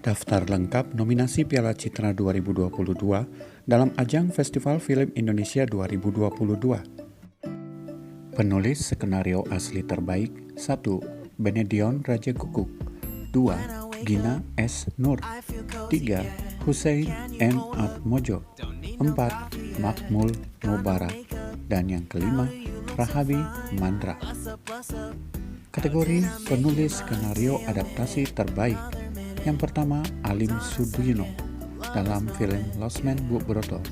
daftar lengkap nominasi Piala Citra 2022 dalam ajang Festival Film Indonesia 2022. Penulis skenario asli terbaik 1. Benedion Rajagukuk 2. Gina S. Nur 3. Hussein M. Atmojo 4. Makmul Mubarak dan yang kelima Rahabi Mandra. Kategori penulis skenario adaptasi terbaik. Yang pertama, Alim Sudiono dalam film Losmen Bu Broto.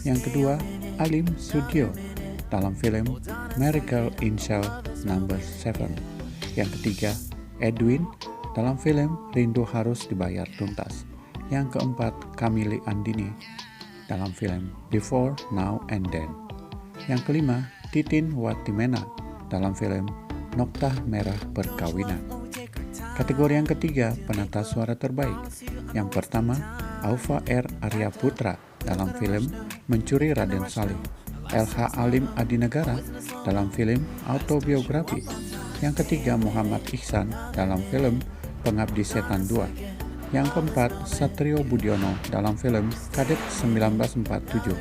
Yang kedua, Alim Sudio dalam film Miracle in Cell No. 7. Yang ketiga, Edwin dalam film Rindu Harus Dibayar Tuntas. Yang keempat, Kamili Andini dalam film Before, Now, and Then. Yang kelima, Titin Watimena dalam film Noktah Merah Perkawinan. Kategori yang ketiga, penata suara terbaik. Yang pertama, Aufa R. Arya Putra dalam film Mencuri Raden Saleh. LH Alim Adinegara dalam film Autobiografi. Yang ketiga, Muhammad Ihsan dalam film Pengabdi Setan 2. Yang keempat, Satrio Budiono dalam film Kadet 1947.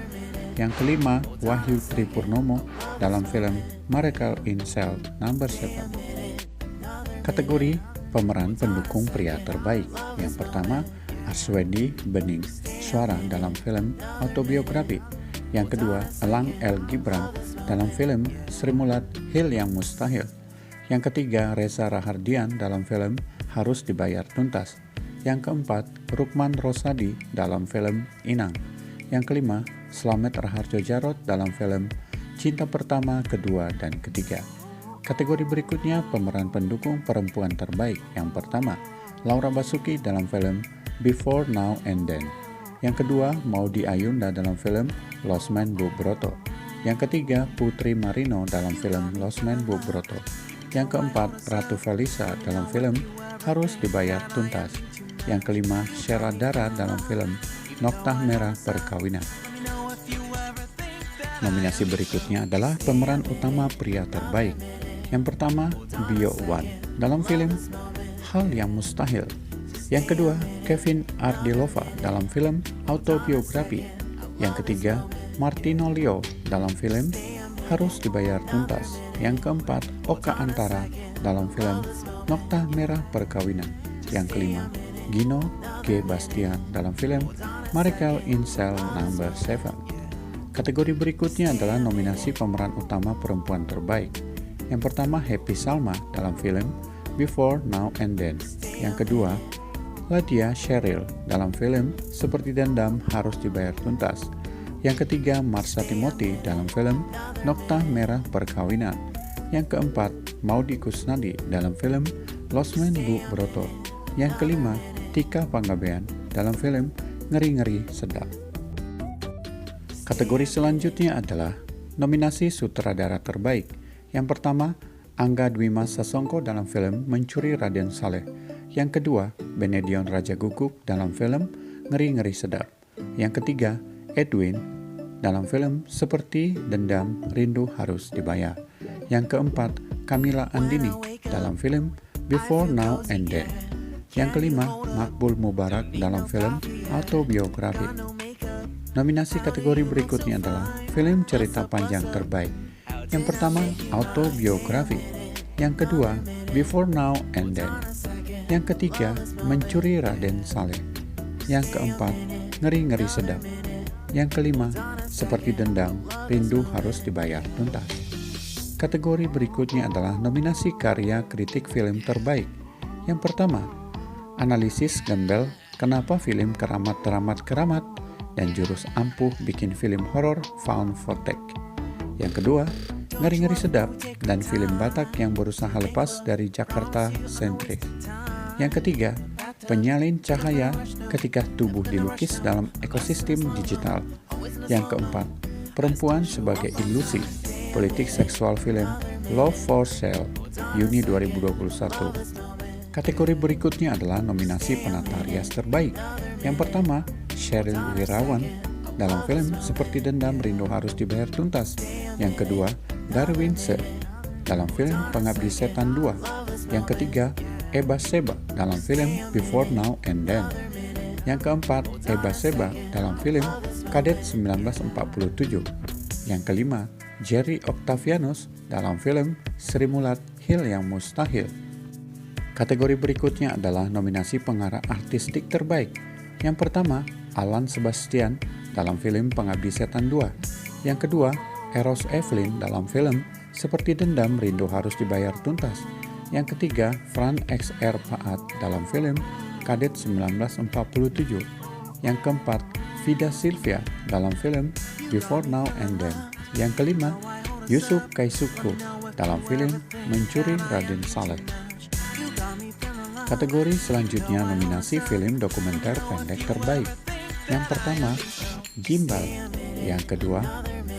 Yang kelima, Wahyu Tripurnomo dalam film Miracle in Cell No. 7. Kategori pemeran pendukung pria terbaik. Yang pertama, Arswendi Bening Suara dalam film Autobiografi. Yang kedua, Elang L. Gibran dalam film Sri Mulat Hil Yang Mustahil. Yang ketiga, Reza Rahardian dalam film Harus Dibayar Tuntas. Yang keempat, Rukman Rosadi dalam film Inang. Yang kelima, Slamet Raharjo Jarot dalam film Cinta Pertama, Kedua, dan Ketiga. Kategori berikutnya pemeran pendukung perempuan terbaik. Yang pertama, Laura Basuki dalam film Before, Now, and Then. Yang kedua, Maudy Ayunda dalam film Losmen Bu Broto. Yang ketiga, Putri Marino dalam film Losmen Bu Broto. Yang keempat, Ratu Felisa dalam film Harus Dibayar Tuntas. Yang kelima, Sheila Dara dalam film Noktah Merah Perkawinan. Nominasi berikutnya adalah pemeran utama pria terbaik. Yang pertama, Bio Wan dalam film Hal Yang Mustahil. Yang kedua, Kevin Ardilova dalam film Autobiografi. Yang ketiga, Martino Leo dalam film Harus Dibayar Tuntas. Yang keempat, Oka Antara dalam film Noktah Merah Perkawinan. Yang kelima, Gino G. Bastian dalam film Miracle in Cell No. 7. Kategori berikutnya adalah nominasi pemeran utama perempuan terbaik. Yang pertama, Happy Salma dalam film Before, Now, and Then. Yang kedua, Ladia Sheryl dalam film Seperti Dendam Harus Dibayar Tuntas. Yang ketiga, Marsha Timothy dalam film Noktah Merah Perkawinan. Yang keempat, Maudy Kusnadi dalam film Losmen Bu Broto. Yang kelima, Tika Panggabean dalam film Ngeri-Ngeri Sedap. Kategori selanjutnya adalah nominasi sutradara terbaik. Yang pertama, Angga Dwi Mas Sasongko dalam film Mencuri Raden Saleh. Yang kedua, Benedion Rajagukuk dalam film Ngeri-Ngeri Sedap. Yang ketiga, Edwin dalam film Seperti Dendam Rindu Harus Dibayar. Yang keempat, Kamila Andini dalam film Before, Now, and Then. Yang kelima, Makmul Mubarak dalam film Autobiografi. Nominasi kategori berikutnya adalah film cerita panjang terbaik. Yang pertama, Autobiografi. Yang kedua, Before, Now, and Then. Yang ketiga, Mencuri Raden Saleh. Yang keempat, Ngeri-Ngeri Sedap. Yang kelima, Seperti Dendam Rindu Harus Dibayar Tuntas. Kategori berikutnya adalah nominasi karya kritik film terbaik. Yang pertama, analisis gembel kenapa film Keramat dan Jurus Ampuh bikin film horor found footage. Yang kedua, Ngeri-Ngeri Sedap dan film Batak yang berusaha lepas dari Jakarta sentrik. Yang ketiga, penyalin cahaya ketika tubuh dilukis dalam ekosistem digital. Yang keempat, perempuan sebagai ilusi, politik seksual film Love for Sale, Juni 2021. Kategori berikutnya adalah nominasi penata rias terbaik. Yang pertama, Sheryl Wirawan dalam film Seperti Dendam Rindu Harus Dibayar Tuntas. Yang kedua, Darwin Se dalam film Pengabdi Setan 2. Yang ketiga, Eba Seba dalam film Before, Now, and Then. Yang keempat, Eba Seba dalam film Kadet 1947. Yang kelima, Jerry Octavianus dalam film Sri Mulat Hal yang Mustahil. Kategori berikutnya adalah nominasi pengarah artistik terbaik. Yang pertama, Alan Sebastian dalam film Pengabdi Setan 2. Yang kedua, Eros Evelyn dalam film Seperti Dendam Rindu Harus Dibayar Tuntas. Yang ketiga, Fran XR Paat dalam film Kadet 1947. Yang keempat, Vida Silvia dalam film Before Now and Then. Yang kelima, Yusuf Kaisuku dalam film Mencuri Raden Saleh. Kategori selanjutnya nominasi film dokumenter pendek terbaik. Yang pertama, Gimbal. Yang kedua,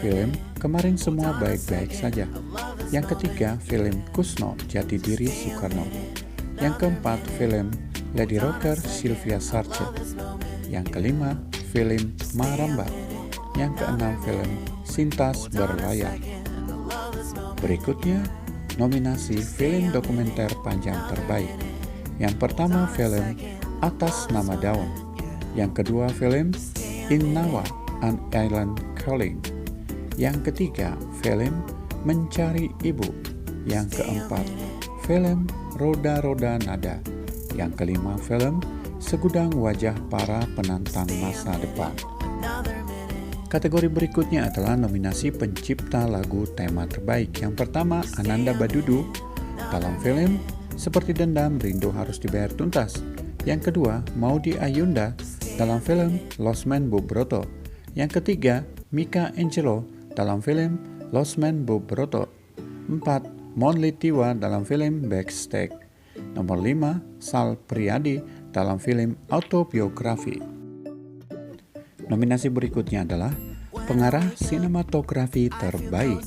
film Kemarin Semua Baik-Baik Saja. Yang ketiga, film Kusno Jati Diri Soekarno. Yang keempat, film Lady Rocker Sylvia Sarce. Yang kelima, film Maramba. Yang keenam, film Sintas Berlayar. Berikutnya, nominasi film dokumenter panjang terbaik. Yang pertama, film Atas Nama Daun. Yang kedua, film In Nawa, An Island Calling. Yang ketiga, film Mencari Ibu. Yang keempat, film Roda-Roda Nada. Yang kelima, film Segudang Wajah Para Penantang Masa Depan. Kategori berikutnya adalah nominasi pencipta lagu tema terbaik. Yang pertama, Ananda Badudu dalam film Seperti Dendam Rindu Harus Dibayar Tuntas. Yang kedua, Maudy Ayunda dalam film Lost Man Bob Broto. Yang ketiga, Mika Angelo dalam film Lost Man Bob Broto. 4. Mon Litiwa dalam film Backstage. Nomor 5, Sal Priadi dalam film Autobiografi. Nominasi berikutnya adalah pengarah sinematografi terbaik.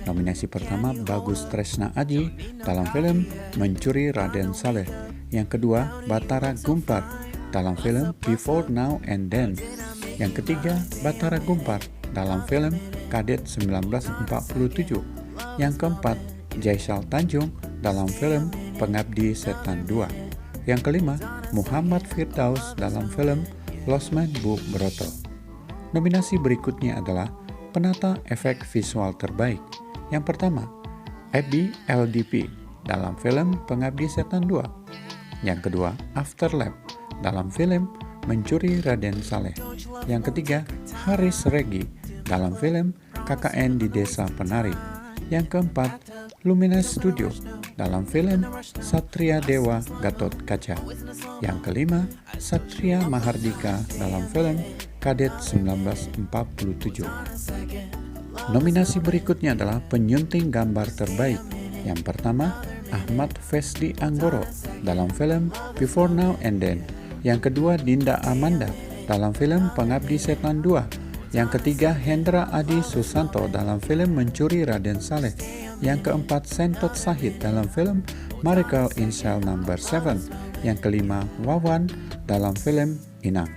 Nominasi pertama, Bagus Tresna Aji dalam film Mencuri Raden Saleh. Yang kedua, Batara Gumpar dalam film Before Now and Then. Yang ketiga, Batara Gumpar dalam film Kadet 1947. Yang keempat, Jaisal Tanjung dalam film Pengabdi Setan 2. Yang kelima, Muhammad Firdaus dalam film Lost Man Bob Broto. Nominasi berikutnya adalah penata efek visual terbaik. Yang pertama, Abby LDP dalam film Pengabdi Setan 2. Yang kedua, Afterlife dalam film Mencuri Raden Saleh. Yang ketiga, Haris Regi dalam film KKN di Desa Penari. Yang keempat, Luminous Studio dalam film Satria Dewa Gatot Kaca. Yang kelima, Satria Mahardika dalam film Kadet 1947. Nominasi berikutnya adalah penyunting gambar terbaik. Yang pertama, Ahmad Fesdi Anggoro dalam film Before Now and Then. Yang kedua, Dinda Amanda dalam film Pengabdi Setan 2. Yang ketiga, Hendra Adi Susanto dalam film Mencuri Raden Saleh. Yang keempat, Sentot Sahid dalam film Miracle in Cell No. 7. Yang kelima, Wawan dalam film Inang.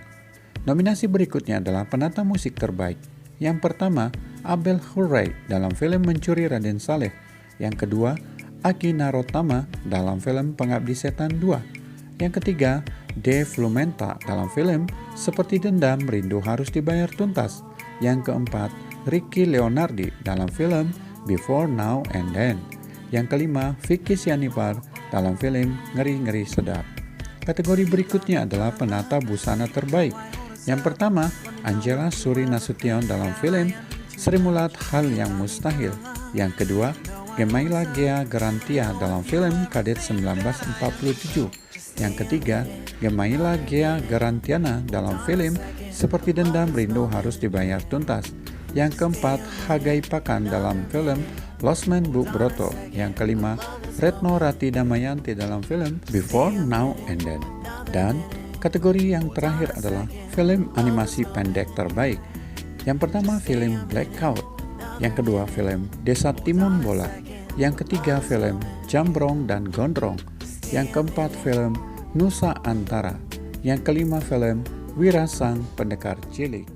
Nominasi berikutnya adalah penata musik terbaik. Yang pertama, Abel Hurray dalam film Mencuri Raden Saleh. Yang kedua, Aki Narotama dalam film Pengabdi Setan 2. Yang ketiga, Dave Lumenta dalam film Seperti Dendam Rindu Harus Dibayar Tuntas. Yang keempat, Ricky Leonardi dalam film Before Now and Then. Yang kelima, Vicky Sianipar dalam film Ngeri-Ngeri Sedap. Kategori berikutnya adalah penata busana terbaik. Yang pertama, Angela Suri Nasution dalam film Sri Mulat Hal yang Mustahil. Yang kedua, Gemaila Gea Garantia dalam film Kadet 1947. Yang ketiga, Gemaila Gea Garantiana dalam film Seperti Dendam Rindu Harus Dibayar Tuntas. Yang keempat, Hagai Pakan dalam film Lost Man Bob Broto. Yang kelima, Retno Rati Damayanti dalam film Before Now and Then. Dan kategori yang terakhir adalah film animasi pendek terbaik. Yang pertama, film Blackout. Yang kedua, film Desa Timun Bola. Yang ketiga, film Jambrong dan Gondrong. Yang keempat, film Nusa Antara. Yang kelima, film Wira Sang Pendekar Cilik.